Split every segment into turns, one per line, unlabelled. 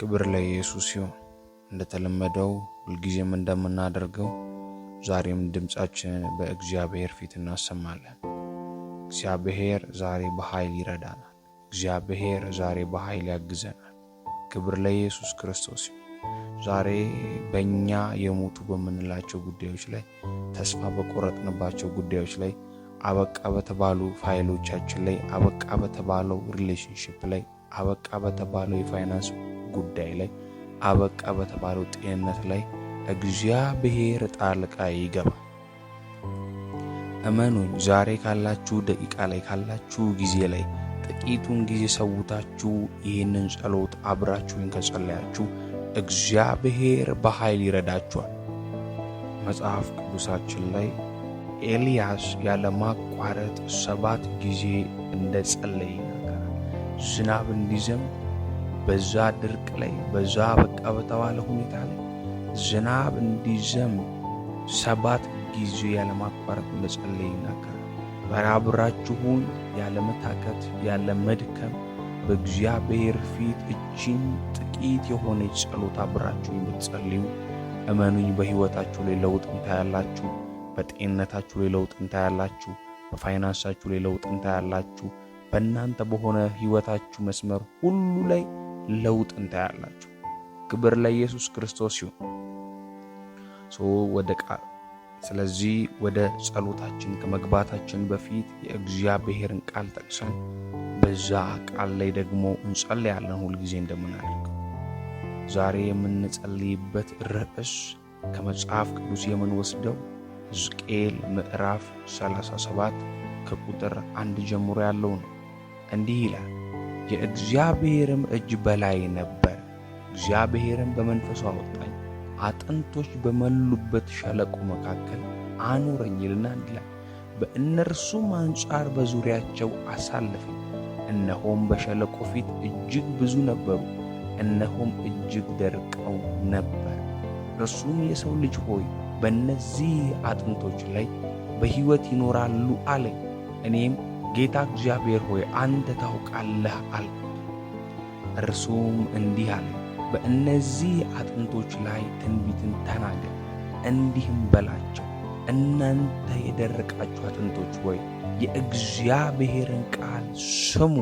ክብር ለኢየሱስ ይሁን። እንደተለመደው ሁልጊዜም እንደምናደርገው ዛሬም ድምጻችንን በእግዚአብሔር ፊት እናሰማለን። እግዚአብሔር ዛሬ በኃይል ይረዳናል። እግዚአብሔር ዛሬ በኃይል ያግዘናል። ክብር ለኢየሱስ ክርስቶስ ይሁን። ዛሬ በእኛ የሞቱ በምንላቸው ጉዳዮች ላይ፣ ተስፋ በቆረጥንባቸው ጉዳዮች ላይ፣ አበቃ በተባሉ ፋይሎቻችን ላይ፣ አበቃ በተባለው ሪሌሽንሺፕ ላይ፣ አበቃ በተባለው የፋይናንስ ጉዳይ ላይ፣ አበቃ በተባለው ጤንነት ላይ እግዚአብሔር ጣልቃ ይገባል። እመኑኝ፣ ዛሬ ካላችሁ ደቂቃ ላይ ካላችሁ ጊዜ ላይ ጥቂቱን ጊዜ ሰውታችሁ ይህንን ጸሎት አብራችሁን ከጸለያችሁ እግዚአብሔር በኃይል ይረዳችኋል። መጽሐፍ ቅዱሳችን ላይ ኤልያስ ያለማቋረጥ 7 ጊዜ እንደጸለየ ይናገራል። ዝናብ እንዲዘንብ በዛ ድርቅ ላይ በዛ በቃ በተባለ ሁኔታ ላይ ዝናብ እንዲዘንብ 7 ጊዜ ያለማቋረጥ እንደጸለየ ይናገራል። በራብራችሁን ያለመታከት ያለመድከም በእግዚአብሔር ፊት እቺን ጥቂት የሆነ ጸሎት አብራችሁ ብትጸልዩ እመኑኝ በህይወታችሁ ላይ ለውጥ እንታያላችሁ። በጤንነታችሁ ላይ ለውጥ እንታያላችሁ። በፋይናንሳችሁ ላይ ለውጥ እንታያላችሁ። በእናንተ በሆነ ህይወታችሁ መስመር ሁሉ ላይ ለውጥ እንታያላችሁ። ክብር ለኢየሱስ ክርስቶስ ይሁን። ስለዚህ ወደ ጸሎታችን ከመግባታችን በፊት የእግዚአብሔርን ቃል ጠቅሰን በዛ ቃል ላይ ደግሞ እንጸልያለን። ሁልጊዜ እንደምናደርገው ዛሬ የምንጸልይበት ርዕስ ከመጽሐፍ ቅዱስ የምንወስደው ሕዝቅኤል ምዕራፍ 37 ከቁጥር 1 ጀምሮ ያለው ነው። እንዲህ ይላል፣ የእግዚአብሔርም እጅ በላይ ነበር፣ እግዚአብሔርም በመንፈሱ አወጣኝ፣ አጥንቶች በመሉበት ሸለቆ መካከል አኖረኝ ይልና እንዲላል፣ በእነርሱም አንጻር በዙሪያቸው አሳለፈኝ። እነሆም በሸለቆ ፊት እጅግ ብዙ ነበሩ፣ እነሆም እጅግ ደርቀው ነበር። እርሱም የሰው ልጅ ሆይ በእነዚህ አጥንቶች ላይ በሕይወት ይኖራሉ አለኝ። እኔም ጌታ እግዚአብሔር ሆይ አንተ ታውቃለህ አልኩት። እርሱም እንዲህ አለኝ፣ በእነዚህ አጥንቶች ላይ ትንቢትን ተናገር፣ እንዲህም በላቸው፣ እናንተ የደረቃችሁ አጥንቶች ሆይ የእግዚአብሔርን ቃል ስሙ።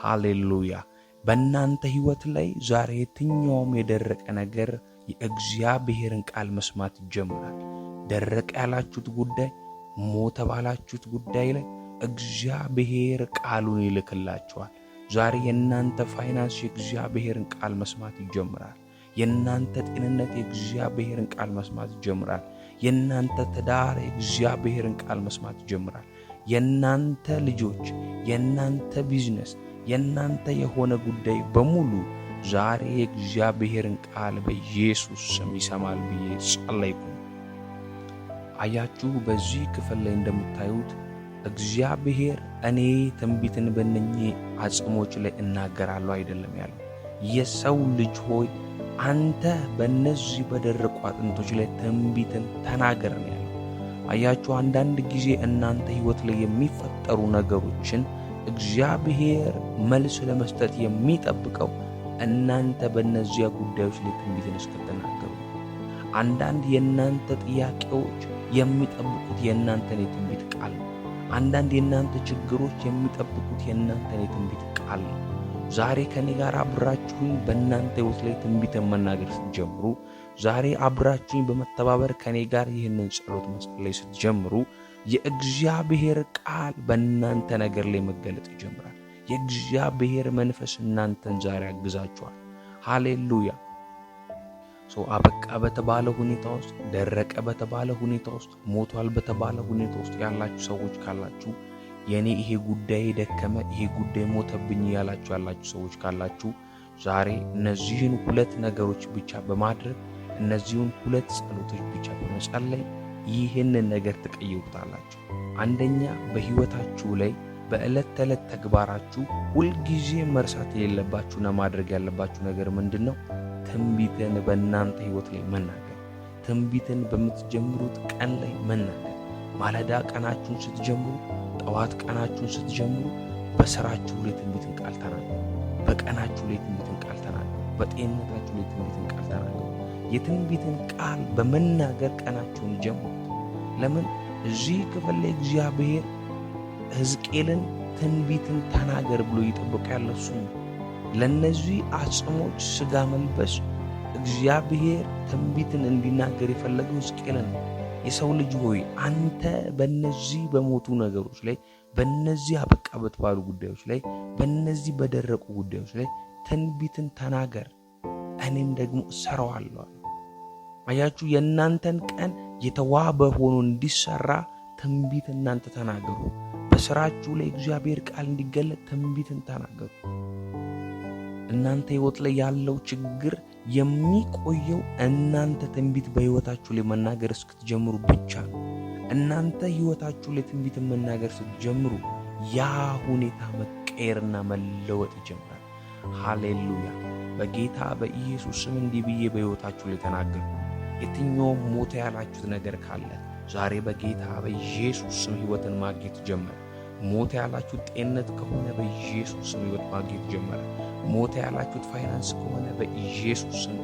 ሃሌሉያ! በእናንተ ሕይወት ላይ ዛሬ የትኛውም የደረቀ ነገር የእግዚአብሔርን ቃል መስማት ይጀምራል። ደረቀ ያላችሁት ጉዳይ፣ ሞተ ባላችሁት ጉዳይ ላይ እግዚአብሔር ቃሉን ይልክላችኋል። ዛሬ የእናንተ ፋይናንስ የእግዚአብሔርን ቃል መስማት ይጀምራል። የእናንተ ጤንነት የእግዚአብሔርን ቃል መስማት ይጀምራል። የእናንተ ትዳር የእግዚአብሔርን ቃል መስማት ይጀምራል። የእናንተ ልጆች፣ የእናንተ ቢዝነስ፣ የእናንተ የሆነ ጉዳይ በሙሉ ዛሬ የእግዚአብሔርን ቃል በኢየሱስ ስም ይሰማል ብዬ ጸለይኩ። አያችሁ፣ በዚህ ክፍል ላይ እንደምታዩት እግዚአብሔር እኔ ትንቢትን በእነኚህ አጽሞች ላይ እናገራለሁ አይደለም ያለው። የሰው ልጅ ሆይ አንተ በእነዚህ በደረቁ አጥንቶች ላይ ትንቢትን ተናገር ነው ያለው። አያችሁ፣ አንዳንድ ጊዜ እናንተ ሕይወት ላይ የሚፈጠሩ ነገሮችን እግዚአብሔር መልስ ለመስጠት የሚጠብቀው እናንተ በእነዚያ ጉዳዮች ላይ ትንቢትን እስክትናገሩ። አንዳንድ የእናንተ ጥያቄዎች የሚጠብቁት የእናንተን የትንቢት ቃል ነው። አንዳንድ የእናንተ ችግሮች የሚጠብቁት የእናንተን የትንቢት ቃል ነው። ዛሬ ከኔ ጋር አብራችሁኝ በእናንተ ሕይወት ላይ ትንቢትን መናገር ስትጀምሩ፣ ዛሬ አብራችሁኝ በመተባበር ከኔ ጋር ይህንን ጸሎት መጸለይ ስትጀምሩ የእግዚአብሔር ቃል በእናንተ ነገር ላይ መገለጥ ይጀምራል። የእግዚአብሔር መንፈስ እናንተን ዛሬ ያግዛችኋል። ሃሌሉያ! አበቃ በተባለ ሁኔታ ውስጥ፣ ደረቀ በተባለ ሁኔታ ውስጥ፣ ሞቷል በተባለ ሁኔታ ውስጥ ያላችሁ ሰዎች ካላችሁ፣ የኔ ይሄ ጉዳይ ደከመ፣ ይሄ ጉዳይ ሞተብኝ ያላችሁ ሰዎች ካላችሁ ዛሬ እነዚህን 2 ነገሮች ብቻ በማድረግ እነዚህን 2 ጸሎቶች ብቻ በመጸለይ ይህንን ነገር ትቀይሩታላችሁ። አንደኛ፣ በህይወታችሁ ላይ በዕለት ተዕለት ተግባራችሁ ሁልጊዜ መርሳት የሌለባችሁና ማድረግ ያለባችሁ ነገር ምንድነው? ትንቢትን በእናንተ ህይወት ላይ መናገር። ትንቢትን በምትጀምሩት ቀን ላይ መናገር። ማለዳ ቀናችሁን ስትጀምሩ፣ ጠዋት ቀናችሁን ስትጀምሩ በስራችሁ ላይ ትንቢትን ቃል ተናገሩ። በቀናችሁ ላይ ትንቢትን ቃል ተናገሩ። በጤንነታችሁ ላይ ትንቢትን ቃል ተናገሩ። የትንቢትን ቃል በመናገር ቀናችሁን ጀምሩ። ለምን እዚህ ክፍል ላይ እግዚአብሔር ሕዝቅኤልን ትንቢትን ተናገር ብሎ ይጠብቅ ያለው እሱ ነው። ለነዚህ አጽሞች ስጋ መልበስ እግዚአብሔር ትንቢትን እንዲናገር የፈለገው ሕዝቅኤልን ነው። የሰው ልጅ ሆይ አንተ በነዚህ በሞቱ ነገሮች ላይ፣ በነዚህ አበቃ በተባሉ ጉዳዮች ላይ፣ በነዚህ በደረቁ ጉዳዮች ላይ ትንቢትን ተናገር፣ እኔም ደግሞ እሰራዋለሁ። አያችሁ፣ የእናንተን ቀን የተዋበ ሆኖ እንዲሰራ ትንቢት እናንተ ተናገሩ። በስራችሁ ላይ እግዚአብሔር ቃል እንዲገለጥ ትንቢትን ተናገሩ። እናንተ ህይወት ላይ ያለው ችግር የሚቆየው እናንተ ትንቢት በህይወታችሁ ላይ መናገር እስክትጀምሩ ብቻ ነው። እናንተ ህይወታችሁ ላይ ትንቢትን መናገር ስትጀምሩ ያ ሁኔታ መቀየርና መለወጥ ይጀምራል። ሃሌሉያ! በጌታ በኢየሱስ ስም እንዲህ ብዬ በህይወታችሁ ላይ ተናገሩ። የትኛውም ሞተ ያላችሁት ነገር ካለ ዛሬ በጌታ በኢየሱስ ስም ህይወትን ማግኘት ጀመረ። ሞተ ያላችሁት ጤንነት ከሆነ በኢየሱስ ስም ህይወት ማግኘት ጀመረ። ሞተ ያላችሁት ፋይናንስ ከሆነ በኢየሱስ ስም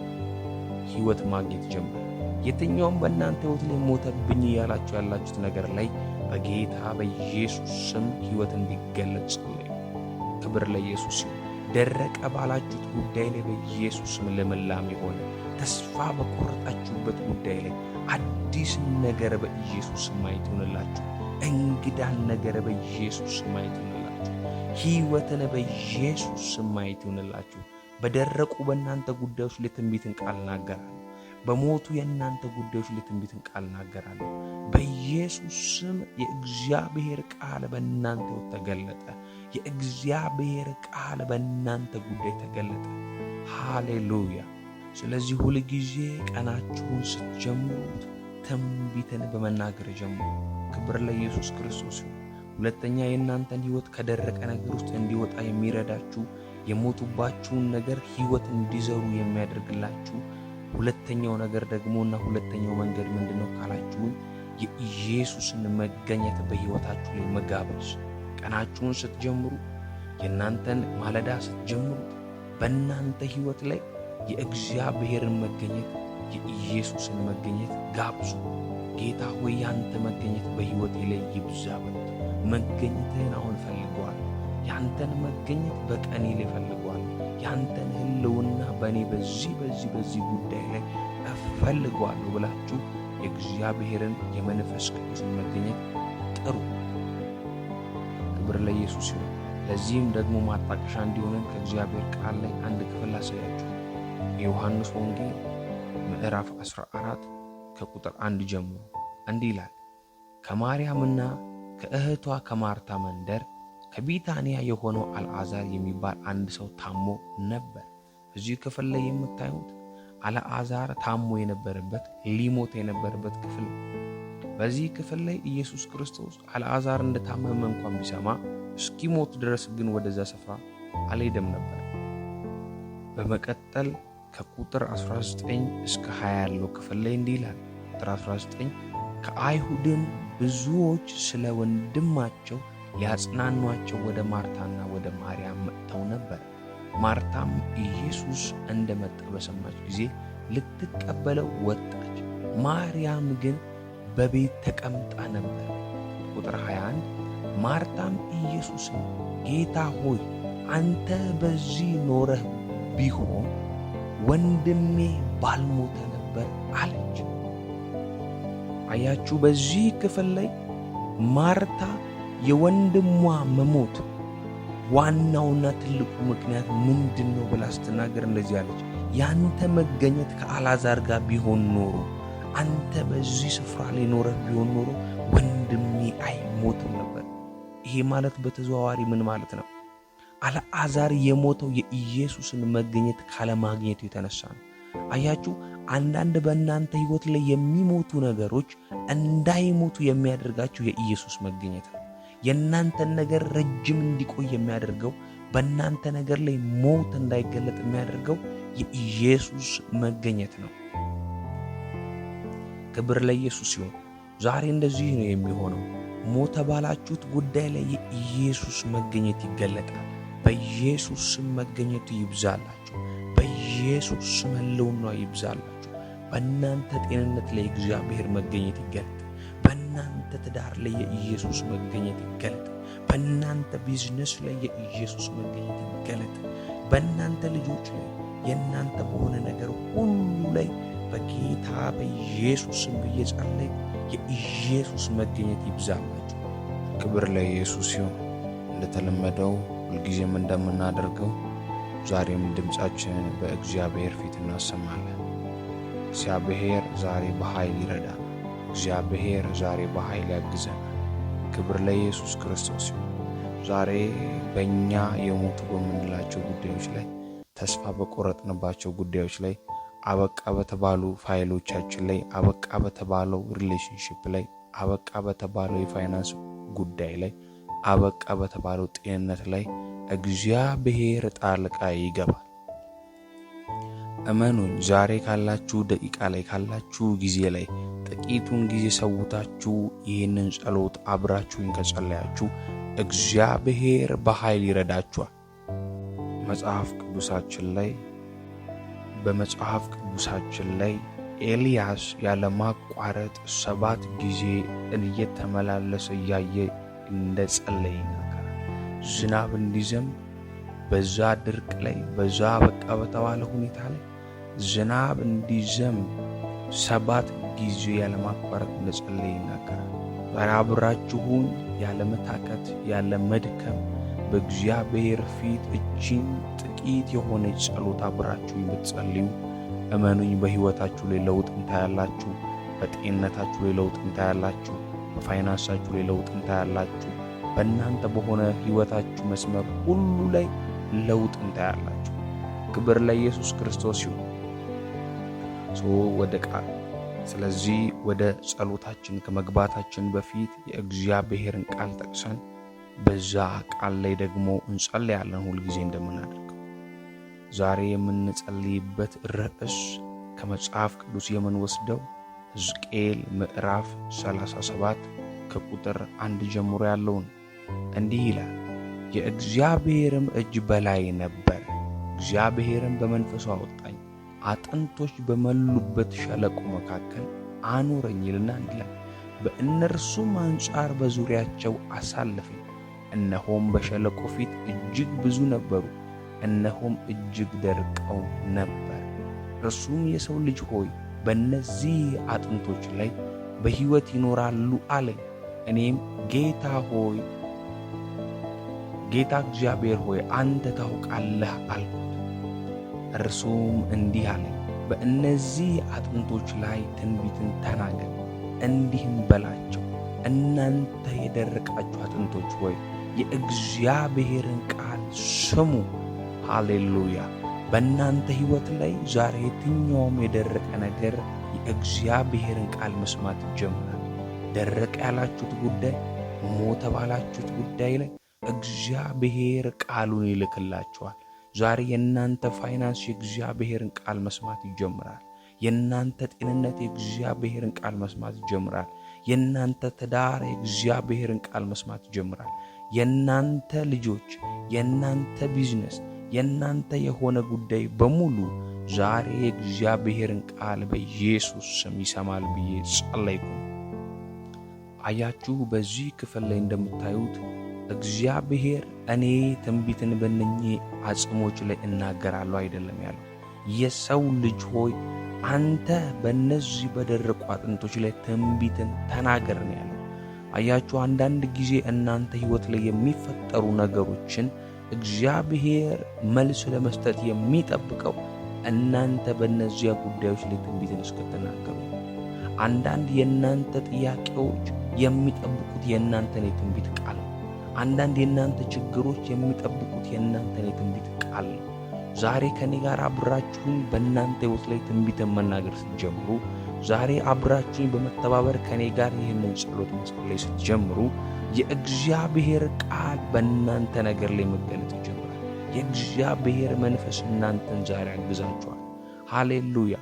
ህይወት ማግኘት ጀመረ። የትኛውም በእናንተ ህይወት ላይ ሞተብኝ ያላችሁት ነገር ላይ በጌታ በኢየሱስ ስም ህይወት እንዲገለጽ ነው። ክብር ለኢየሱስ ይሁን። ደረቀ ባላችሁት ጉዳይ ላይ በኢየሱስ ስም ልምላሜ ሆነ። ተስፋ በቆረጣችሁበት ጉዳይ ላይ አዲስ ነገር በኢየሱስ ስም ማየት ይሁንላችሁ። እንግዳን ነገር በኢየሱስ ስም ማየት ይሁንላችሁ። ህይወትን በኢየሱስ ስም ማየት ይሁንላችሁ። በደረቁ በእናንተ ጉዳዮች ላይ ትንቢትን ቃል እናገራለሁ። በሞቱ የእናንተ ጉዳዮች ላይ ትንቢትን ቃል እናገራለሁ። በኢየሱስ ስም የእግዚአብሔር ቃል በእናንተ ህይወት ተገለጠ። የእግዚአብሔር ቃል በእናንተ ጉዳይ ተገለጠ። ሃሌሉያ! ስለዚህ ሁል ጊዜ ቀናችሁን ስትጀምሩት ትንቢትን በመናገር ጀምሩ። ክብር ለኢየሱስ ክርስቶስ ይሁን። ሁለተኛ የእናንተን ህይወት ከደረቀ ነገር ውስጥ እንዲወጣ የሚረዳችሁ የሞቱባችሁን ነገር ህይወት እንዲዘሩ የሚያደርግላችሁ ሁለተኛው ነገር ደግሞና ሁለተኛው መንገድ ምንድነው ካላችሁን የኢየሱስን መገኘት በህይወታችሁ ላይ መጋበዝ። ቀናችሁን ስትጀምሩ የእናንተን ማለዳ ስትጀምሩት በእናንተ ህይወት ላይ የእግዚአብሔርን መገኘት የኢየሱስን መገኘት ጋብዙ። ጌታ ሆይ ያንተ መገኘት በህይወቴ ላይ ይብዛ በሉት። መገኘትህን አሁን ፈልገዋል። ያንተን መገኘት በቀኔ ላይ ፈልገዋል። ያንተን ህልውና በእኔ በዚህ ጉዳይ ላይ እፈልገዋለሁ ብላችሁ የእግዚአብሔርን የመንፈስ ቅዱስን መገኘት ጥሩ። ክብር ለኢየሱስ ይሁን። ለዚህም ደግሞ ማጣቀሻ እንዲሆነን ከእግዚአብሔር ቃል ላይ አንድ ክፍል አሳያችሁ። የዮሐንስ ወንጌል ምዕራፍ 14 ከቁጥር 1 ጀምሮ እንዲህ ይላል። ከማርያምና ከእህቷ ከማርታ መንደር ከቢታንያ የሆነው አልዓዛር የሚባል አንድ ሰው ታሞ ነበር። እዚህ ክፍል ላይ የምታዩት አልዓዛር ታሞ የነበረበት ሊሞት የነበረበት ክፍል ነው። በዚህ ክፍል ላይ ኢየሱስ ክርስቶስ አልዓዛር እንደታመመ እንኳን ቢሰማ እስኪሞት ድረስ ግን ወደዛ ስፍራ አልሄደም ነበር። በመቀጠል ከቁጥር 19 እስከ 20 ያለው ክፍል ላይ እንዲህ ይላል። ቁጥር 19 ከአይሁድም ብዙዎች ስለ ወንድማቸው ሊያጽናኗቸው ወደ ማርታና ወደ ማርያም መጥተው ነበር። ማርታም ኢየሱስ እንደመጣ በሰማች ጊዜ ልትቀበለው ወጣች። ማርያም ግን በቤት ተቀምጣ ነበር። ቁጥር 21 ማርታም ኢየሱስን ጌታ ሆይ አንተ በዚህ ኖረህ ቢሆን ወንድሜ ባልሞተ ነበር አለች። አያችሁ፣ በዚህ ክፍል ላይ ማርታ የወንድሟ መሞት ዋናውና ትልቁ ምክንያት ምንድነው ብላ ስትናገር እንደዚህ አለች። ያንተ መገኘት ከአልዓዛር ጋር ቢሆን ኖሮ፣ አንተ በዚህ ስፍራ ላይ ኖረህ ቢሆን ኖሮ ወንድሜ አይሞትም ነበር። ይሄ ማለት በተዘዋዋሪ ምን ማለት ነው? አልዓዛር የሞተው የኢየሱስን መገኘት ካለማግኘቱ የተነሳ ነው። አያችሁ፣ አንዳንድ በእናንተ ህይወት ላይ የሚሞቱ ነገሮች እንዳይሞቱ የሚያደርጋችሁ የኢየሱስ መገኘት ነው። የእናንተን ነገር ረጅም እንዲቆይ የሚያደርገው፣ በእናንተ ነገር ላይ ሞት እንዳይገለጥ የሚያደርገው የኢየሱስ መገኘት ነው። ክብር ለኢየሱስ ይሁን። ዛሬ እንደዚህ ነው የሚሆነው። ሞተ ባላችሁት ጉዳይ ላይ የኢየሱስ መገኘት ይገለጣል። በኢየሱስ ስም መገኘቱ ይብዛላችሁ። በኢየሱስ ስም ሕልውና ይብዛላችሁ። በእናንተ ጤንነት ላይ እግዚአብሔር መገኘት ይገለጥ። በእናንተ ትዳር ላይ የኢየሱስ መገኘት ይገለጥ። በእናንተ ቢዝነስ ላይ የኢየሱስ መገኘት ይገለጥ። በእናንተ ልጆች ላይ የእናንተ በሆነ ነገር ሁሉ ላይ በጌታ በኢየሱስ ስም እየጸለይ የኢየሱስ መገኘት ይብዛላችሁ።
ክብር ለኢየሱስ ይሁን። እንደተለመደው ሁልጊዜም እንደምናደርገው ዛሬም ድምፃችንን በእግዚአብሔር ፊት እናሰማለን። እግዚአብሔር ዛሬ በኃይል ይረዳል። እግዚአብሔር ዛሬ በኃይል ያግዘናል። ክብር ለኢየሱስ ክርስቶስ ይሁን። ዛሬ በእኛ የሞቱ በምንላቸው ጉዳዮች ላይ፣ ተስፋ በቆረጥንባቸው ጉዳዮች ላይ፣ አበቃ በተባሉ ፋይሎቻችን ላይ፣ አበቃ በተባለው ሪሌሽንሺፕ ላይ፣ አበቃ በተባለው የፋይናንስ ጉዳይ ላይ፣ አበቃ በተባለው ጤንነት ላይ እግዚአብሔር ጣልቃ ይገባል። እመኑኝ፣ ዛሬ ካላችሁ ደቂቃ ላይ ካላችሁ ጊዜ ላይ ጥቂቱን ጊዜ ሰውታችሁ ይህንን ጸሎት አብራችሁን ከጸለያችሁ እግዚአብሔር በኃይል ይረዳችኋል። በመጽሐፍ ቅዱሳችን ላይ ኤልያስ ያለማቋረጥ 7 ጊዜ እየተመላለሰ እያየ እንደጸለየ ይናገራል። ዝናብ እንዲዘንብ በዛ ድርቅ ላይ በዛ በቃ በተባለ ሁኔታ ላይ ዝናብ እንዲዘንብ 7 ጊዜ ያለማቋረጥ እንደጸለየ ይናገራል። ዛሬ አብራችሁን ያለመታከት ያለመድከም በእግዚአብሔር ፊት እቺን ጥቂት የሆነች ጸሎት አብራችሁ የምትጸልዩ እመኑኝ፣ በህይወታችሁ ላይ ለውጥ እንታያላችሁ። በጤንነታችሁ ላይ ለውጥ እንታያላችሁ። በፋይናንሳችሁ ላይ ለውጥ እንታያላችሁ። በእናንተ በሆነ ህይወታችሁ መስመር ሁሉ ላይ ለውጥ እንታያላችሁ። ክብር ለኢየሱስ ክርስቶስ ይሁን። ወደ ቃል ስለዚህ ወደ ጸሎታችን ከመግባታችን በፊት የእግዚአብሔርን ቃል ጠቅሰን በዛ ቃል ላይ ደግሞ እንጸልያለን። ሁልጊዜ እንደምናደርገው ዛሬ የምንጸልይበት ርዕስ ከመጽሐፍ ቅዱስ የምንወስደው ሕዝቅኤል ምዕራፍ 37 ከቁጥር 1 ጀምሮ ያለውን እንዲህ ይላል። የእግዚአብሔርም እጅ በላይ ነበር፣ እግዚአብሔርም በመንፈሱ አወጣኝ፣ አጥንቶች በመሉበት ሸለቆ መካከል አኖረኝ ይልና ይላል። በእነርሱም አንጻር በዙሪያቸው አሳለፈኝ። እነሆም በሸለቆ ፊት እጅግ ብዙ ነበሩ፣ እነሆም እጅግ ደርቀው ነበር። እርሱም የሰው ልጅ ሆይ በእነዚህ አጥንቶች ላይ በሕይወት ይኖራሉ አለኝ። እኔም ጌታ እግዚአብሔር ሆይ አንተ ታውቃለህ አልኩት። እርሱም እንዲህ አለኝ፣ በእነዚህ አጥንቶች ላይ ትንቢትን ተናገር፣ እንዲህም በላቸው፣ እናንተ የደረቃችሁ አጥንቶች ሆይ የእግዚአብሔርን ቃል ስሙ። ሃሌሉያ! በእናንተ ሕይወት ላይ ዛሬ የትኛውም የደረቀ ነገር የእግዚአብሔርን ቃል መስማት ይጀምራል። ደረቀ ያላችሁት ጉዳይ፣ ሞተ ባላችሁት ጉዳይ ላይ እግዚአብሔር ቃሉን ይልክላችኋል። ዛሬ የእናንተ ፋይናንስ የእግዚአብሔርን ቃል መስማት ይጀምራል። የእናንተ ጤንነት የእግዚአብሔርን ቃል መስማት ይጀምራል። የእናንተ ትዳር የእግዚአብሔርን ቃል መስማት ይጀምራል። የእናንተ ልጆች፣ የእናንተ ቢዝነስ፣ የእናንተ የሆነ ጉዳይ በሙሉ ዛሬ የእግዚአብሔርን ቃል በኢየሱስ ስም ይሰማል ብዬ ጸለይኩ። አያችሁ፣ በዚህ ክፍል ላይ እንደምታዩት እግዚአብሔር እኔ ትንቢትን በእነኚህ አጽሞች ላይ እናገራለሁ አይደለም ያለው። የሰው ልጅ ሆይ አንተ በእነዚህ በደረቁ አጥንቶች ላይ ትንቢትን ተናገር ነው ያለው። አያችሁ፣ አንዳንድ ጊዜ እናንተ ሕይወት ላይ የሚፈጠሩ ነገሮችን እግዚአብሔር መልስ ለመስጠት የሚጠብቀው እናንተ በእነዚያ ጉዳዮች ላይ ትንቢትን እስክትናገሩ። አንዳንድ የእናንተ ጥያቄዎች የሚጠብቁት የእናንተን የትንቢት ቃል ነው። አንዳንድ የእናንተ ችግሮች የሚጠብቁት የእናንተን የትንቢት ቃል ነው። ዛሬ ከኔ ጋር አብራችሁኝ በእናንተ ሕይወት ላይ ትንቢትን መናገር ስትጀምሩ፣ ዛሬ አብራችሁኝ በመተባበር ከኔ ጋር ይህንን ጸሎት መጸለይ ስትጀምሩ የእግዚአብሔር ቃል በእናንተ ነገር ላይ መገለጥ ይጀምራል። የእግዚአብሔር መንፈስ እናንተን ዛሬ ያግዛችኋል። ሃሌሉያ!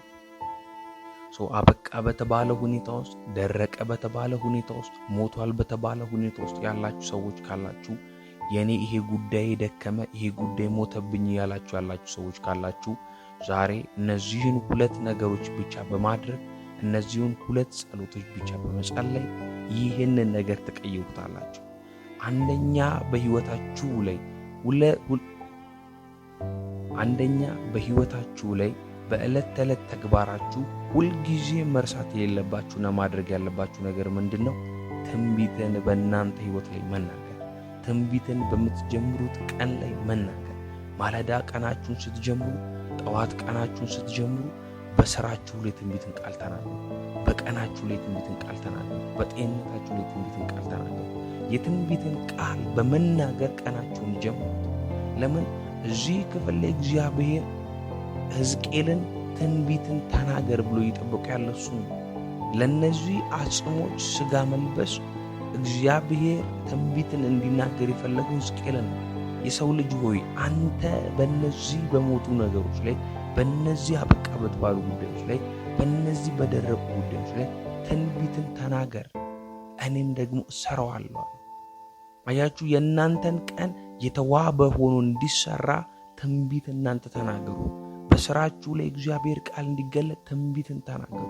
አበቃ በተባለ ሁኔታ ውስጥ፣ ደረቀ በተባለ ሁኔታ ውስጥ፣ ሞቷል በተባለ ሁኔታ ውስጥ ያላችሁ ሰዎች ካላችሁ፣ የኔ ይሄ ጉዳይ ደከመ፣ ይሄ ጉዳይ ሞተብኝ ያላችሁ ሰዎች ካላችሁ
ዛሬ እነዚህን ሁለት ነገሮች ብቻ በማድረግ እነዚህን ሁለት ጸሎቶች ብቻ በመጸለይ ይህንን ነገር ትቀይሩታላችሁ። አንደኛ በሕይወታችሁ ላይ በዕለት ተዕለት ተግባራችሁ ሁልጊዜ መርሳት የሌለባችሁና ማድረግ ያለባችሁ ነገር ምንድነው? ትንቢትን በእናንተ ሕይወት ላይ መናገር። ትንቢትን በምትጀምሩት ቀን ላይ መናገር። ማለዳ ቀናችሁን ስትጀምሩ፣ ጠዋት ቀናችሁን ስትጀምሩ በስራችሁ ላይ ትንቢትን ቃል ተናገሩ። በቀናችሁ ላይ ትንቢትን ቃል ተናገሩ። በጤንነታችሁ ላይ ትንቢትን ቃል ተናገሩ። የትንቢትን ቃል በመናገር ቀናችሁን ጀምሩት። ለምን? እዚህ ክፍል ላይ እግዚአብሔር ሕዝቅኤልን ትንቢትን ተናገር ብሎ ይጠብቁ ያለ እሱ ነው። ለነዚህ አጽሞች ስጋ መልበስ እግዚአብሔር ትንቢትን እንዲናገር የፈለገው ሕዝቅኤልን ነው። የሰው ልጅ ሆይ አንተ በእነዚህ በሞቱ ነገሮች ላይ፣ በእነዚህ አበቃ በተባሉ ጉዳዮች ላይ፣ በእነዚህ በደረቁ ጉዳዮች ላይ ትንቢትን ተናገር፣ እኔም ደግሞ እሰራዋለሁ። አያችሁ፣ የእናንተን ቀን የተዋበ ሆኖ እንዲሰራ ትንቢት እናንተ ተናገሩ። በስራችሁ ላይ እግዚአብሔር ቃል እንዲገለጥ ትንቢትን ተናገሩ።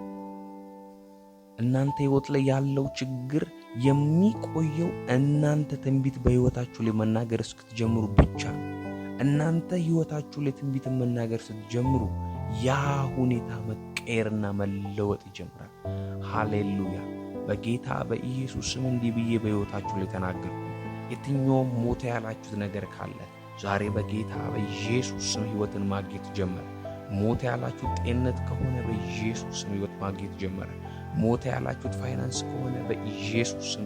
እናንተ ሕይወት ላይ ያለው ችግር የሚቆየው እናንተ ትንቢት በሕይወታችሁ ላይ መናገር እስክትጀምሩ ብቻ ነው። እናንተ ሕይወታችሁ ላይ ትንቢትን መናገር ስትጀምሩ ያ ሁኔታ መቀየርና መለወጥ ይጀምራል። ሃሌሉያ! በጌታ በኢየሱስ ስም እንዲህ ብዬ በሕይወታችሁ ላይ ተናገርኩ። የትኛውም ሞተ ያላችሁት ነገር ካለ ዛሬ በጌታ በኢየሱስ ስም ሕይወትን ማግኘት ጀመረ። ሞተ ያላችሁት ጤንነት ከሆነ በኢየሱስ ስም ሕይወት ማግኘት ጀመረ። ሞተ ያላችሁት ፋይናንስ ከሆነ በኢየሱስ ስም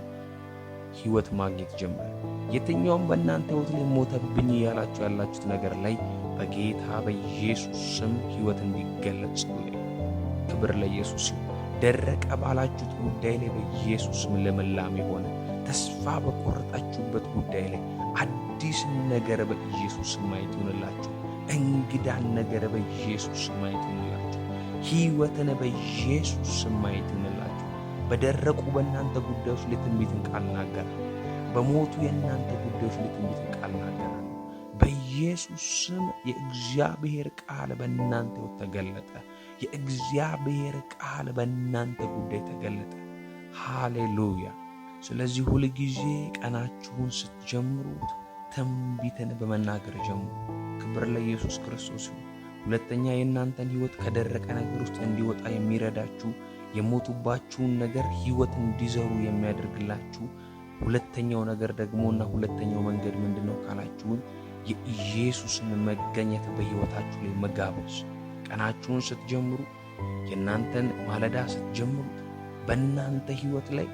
ሕይወት ማግኘት ጀመረ። የትኛውም በእናንተ ሕይወት ላይ ሞተብኝ ያላችሁት ነገር ላይ በጌታ በኢየሱስ ስም ሕይወት እንዲገለጽ ክብር ለኢየሱስ ይሁን። ደረቀ ባላችሁት ጉዳይ ላይ በኢየሱስ ስም ልምላሜ ሆነ። ተስፋ በቆረጣችሁበት ጉዳይ ላይ አዲስ ነገር በኢየሱስ ስም ማየት ይሁንላችሁ። እንግዳን ነገር በኢየሱስ ስም ማየት ይሁንላችሁ። ሕይወትን በኢየሱስ ስም ማየት ይሁንላችሁ። በደረቁ በእናንተ ጉዳዮች ላይ ትንቢትን ቃል እናገራለሁ። በሞቱ የእናንተ ጉዳዮች ላይ ትንቢትን ቃል እናገራለሁ። በኢየሱስ ስም የእግዚአብሔር ቃል በእናንተ ሕይወት ተገለጠ። የእግዚአብሔር ቃል በእናንተ ጉዳይ ተገለጠ። ሃሌሉያ! ስለዚህ ሁል ጊዜ ቀናችሁን ስትጀምሩት ትንቢትን በመናገር ጀምሩ። ክብር ለኢየሱስ ክርስቶስ ይሁን። ሁለተኛ የእናንተን ሕይወት ከደረቀ ነገር ውስጥ እንዲወጣ የሚረዳችሁ የሞቱባችሁን ነገር ሕይወት እንዲዘሩ የሚያደርግላችሁ ሁለተኛው ነገር ደግሞና ሁለተኛው መንገድ ምንድነው ካላችሁን የኢየሱስን መገኘት በሕይወታችሁ ላይ መጋበዝ። ቀናችሁን ስትጀምሩ የእናንተን ማለዳ ስትጀምሩት በእናንተ ሕይወት ላይ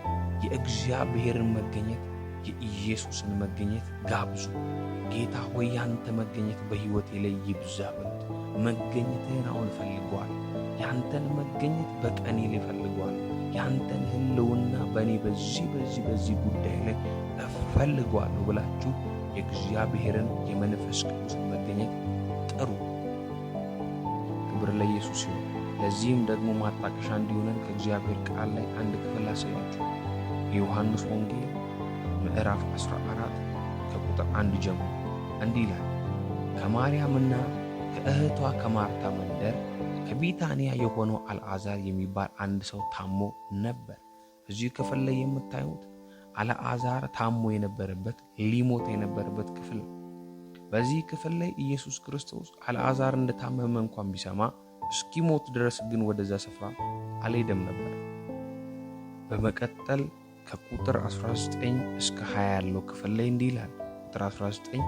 የእግዚአብሔርን መገኘት የኢየሱስን መገኘት ጋብዙ። ጌታ ሆይ ያንተ መገኘት በሕይወቴ ላይ ይብዛ በሉት። መገኘትህን አሁን እፈልገዋለሁ። ያንተን መገኘት በቀኔ ላይ እፈልገዋለሁ። ያንተን ሕልውና በእኔ በዚህ ጉዳይ ላይ እፈልገዋለሁ ብላችሁ የእግዚአብሔርን የመንፈስ ቅዱስን መገኘት ጥሩ። ክብር ለኢየሱስ ይሁን። ለዚህም ደግሞ ማጣቀሻ እንዲሆነን ከእግዚአብሔር ቃል ላይ አንድ ክፍል አሳያችሁ። የዮሐንስ ወንጌል ምዕራፍ 14 ከቁጥር 1 ጀምሮ እንዲህ ይላል። ከማርያምና ከእህቷ ከማርታ መንደር ከቢታንያ የሆነው አልዓዛር የሚባል አንድ ሰው ታሞ ነበር። እዚህ ክፍል ላይ የምታዩት አልዓዛር ታሞ የነበረበት ሊሞት የነበረበት ክፍል ነው። በዚህ ክፍል ላይ ኢየሱስ ክርስቶስ አልዓዛር እንደታመመ እንኳን ቢሰማ እስኪሞት ድረስ ግን ወደዛ ስፍራ አልሄደም ነበር። በመቀጠል ከቁጥር 19 እስከ 20 ያለው ክፍል ላይ እንዲህ ይላል። ቁጥር 19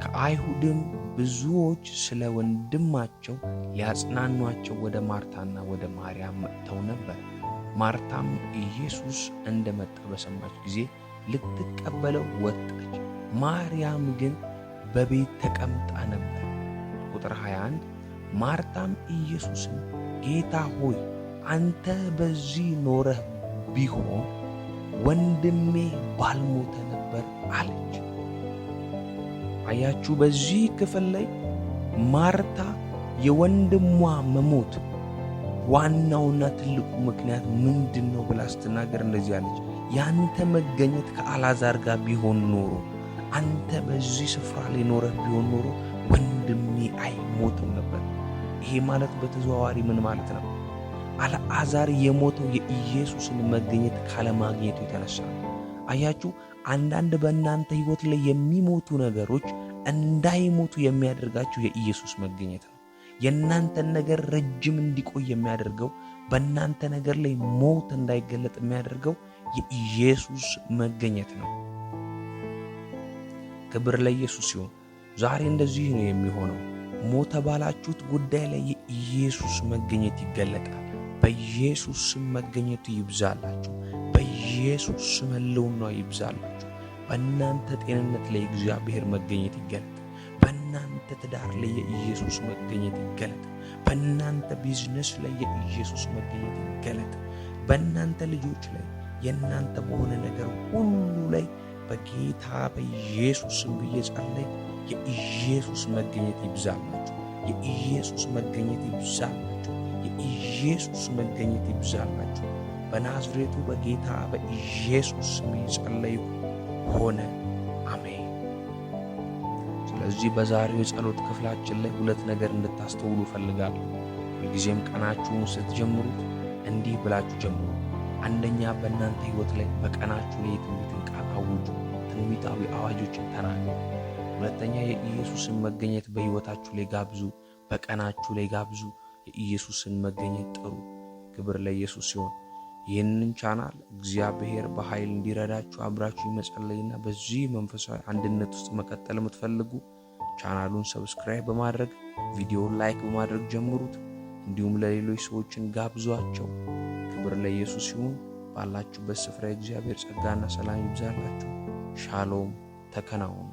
ከአይሁድም ብዙዎች ስለ ወንድማቸው ሊያጽናኗቸው ወደ ማርታና ወደ ማርያም መጥተው ነበር። ማርታም ኢየሱስ እንደመጣ በሰማች ጊዜ ልትቀበለው ወጣች። ማርያም ግን በቤት ተቀምጣ ነበር። ቁጥር 21 ማርታም ኢየሱስን ጌታ ሆይ አንተ በዚህ ኖረህ ቢሆን ወንድሜ ባልሞተ ነበር አለች። አያችሁ፣ በዚህ ክፍል ላይ ማርታ የወንድሟ መሞት ዋናውና ትልቁ ምክንያት ምንድን ነው ብላ ስትናገር እንደዚህ አለች። ያንተ መገኘት ከአልዓዛር ጋር ቢሆን ኖሮ፣ አንተ በዚህ ስፍራ ላይ ኖረህ ቢሆን ኖሮ ወንድሜ አይሞትም ነበር።
ይሄ ማለት በተዘዋዋሪ ምን ማለት ነው? አልዓዛር የሞተው የኢየሱስን መገኘት ካለማግኘቱ የተነሳ ነው። አያችሁ፣ አንዳንድ በእናንተ ሕይወት ላይ የሚሞቱ ነገሮች እንዳይሞቱ የሚያደርጋችሁ የኢየሱስ መገኘት ነው። የእናንተን ነገር ረጅም እንዲቆይ የሚያደርገው፣ በእናንተ ነገር ላይ ሞት እንዳይገለጥ የሚያደርገው የኢየሱስ መገኘት ነው። ክብር ለኢየሱስ ሲሆን ዛሬ እንደዚህ ነው የሚሆነው። ሞተ ባላችሁት ጉዳይ ላይ የኢየሱስ መገኘት ይገለጣል። በኢየሱስ ስም መገኘቱ ይብዛላችሁ። በኢየሱስ ስም ሕልውናው ይብዛላችሁ። በእናንተ ጤንነት ላይ እግዚአብሔር መገኘት ይገለጥ። በእናንተ ትዳር ላይ የኢየሱስ መገኘት ይገለጥ። በእናንተ ቢዝነስ ላይ የኢየሱስ መገኘት ይገለጥ። በእናንተ ልጆች ላይ የእናንተ በሆነ ነገር ሁሉ ላይ በጌታ በኢየሱስ ስም ብዬ ጸለይኩ። የኢየሱስ መገኘት ይብዛላችሁ። የኢየሱስ መገኘት ይብዛላችሁ። የኢየሱስ መገኘት ይብዛላችሁ። በናዝሬቱ በጌታ በኢየሱስ ስም ጸለይኩ፣ ሆነ። አሜን። ስለዚህ በዛሬው የጸሎት ክፍላችን ላይ ሁለት ነገር እንድታስተውሉ ፈልጋለሁ። ሁልጊዜም ቀናችሁን ስትጀምሩት እንዲህ ብላችሁ ጀምሩ። አንደኛ፣ በእናንተ ሕይወት ላይ በቀናችሁ ላይ የትንቢትን ቃል አውጁ። ትንቢታዊ አዋጆችን ተናገሩ። ሁለተኛ፣ የኢየሱስን መገኘት በሕይወታችሁ ላይ ጋብዙ። በቀናችሁ ላይ ጋብዙ። የኢየሱስን መገኘት ጥሩ። ክብር ለኢየሱስ ሲሆን ይህንን ቻናል እግዚአብሔር በኃይል እንዲረዳችሁ አብራችሁ መጸለይና በዚህ መንፈሳዊ አንድነት ውስጥ መቀጠል የምትፈልጉ ቻናሉን ሰብስክራይብ በማድረግ ቪዲዮውን ላይክ በማድረግ ጀምሩት። እንዲሁም ለሌሎች ሰዎችን ጋብዟቸው። ክብር ለኢየሱስ ሲሆን ባላችሁበት ስፍራ የእግዚአብሔር ጸጋና ሰላም ይብዛላችሁ። ሻሎም። ተከናወኑ።